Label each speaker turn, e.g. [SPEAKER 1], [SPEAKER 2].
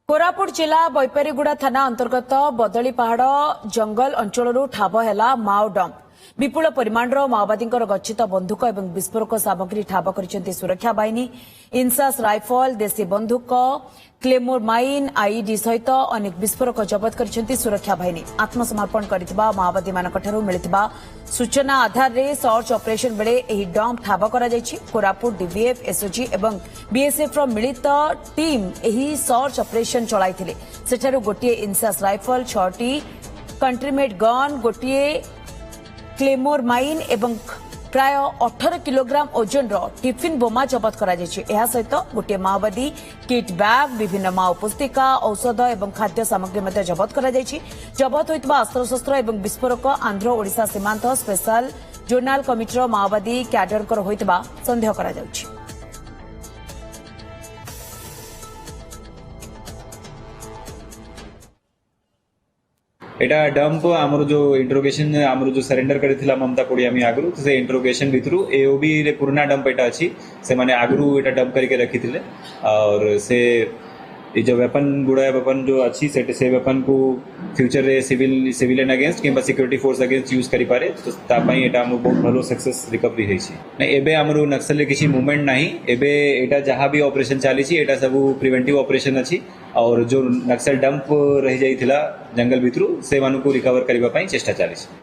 [SPEAKER 1] कोरापुट जिला बैपारीगुड़ा थाना अंतर्गत बदली पहाड़ जंगल अंचल ठाब है माओ डंप विपुल परिमाणर माओवादी गच्छित बंधुक और विस्फोरक सामग्री ठाब कर सुरक्षा बाहिनी इनसास राइफल देशी बंधुक क्लेमोर माइन आईडी सहित अनेक विस्फोरक जबत कर सुरक्षा बाहिनी आत्मसमर्पण करथिबा माओवादी मानकठारु मिलिथिबा सूचना आधार रे सर्च ऑपरेशन बेले एही डंप ठाब करा जायछि। कोरापुट डीवीएफ एसओजी एवं बीएसएफ रो मिलित टीम एही सर्च ऑपरेशन चलाइथिले। सेठारु गोटिए इनसास राइफल 6टी कंट्रीमेड गन गोटिए क्लेमोर माइन एवं प्राय 18 किलोग्राम ओजन टिफिन बोमा जबत करा जायछि। एहा सहित गोटे माओवादी किट बैग विभिन्न माओ पुस्तिका औषध एवं खाद्य सामग्री मध्य जबत करा जायछि। जबत होइतबा अस्त्रशस्त्र एवं विस्फोरक आंध्र ओडिशा सीमांत स्पेशल जोनाल कमिटीर माओवादी क्याडरकर होइतबा संदेह करा जायछि।
[SPEAKER 2] एटा डंप आमर जो इंट्रोगेशन आमर जो सरेंडर करथिला ममता कोडियामी आगरु से इंट्रोगेशन भितरु एओबी रे पुराना डंप एटा अछि से माने आगरु एटा डंप करके रखिथिले और से ये जो वेपन गुड़ा वेपन जो अच्छी से वेपन को फ्यूचर रे सिविलियन अगेंस्ट किंबा सिक्योरिटी फोर्स अगेंस्ट यूज करि पारे तो ता पई एटा हम बहुत भलो सक्सेस रिकवरी होई छी नै एबे हमरो नक्सल किसी मूवमेंट नाही एबे एटा जहां भी ऑपरेशन चाली छी एटा सब प्रिवेंटिव ऑपरेशन अछि और जो नक्सल डंप रह जाइथिला जंगल भितरु से मानु को रिकवर करबा पई चेष्टा चाली छी।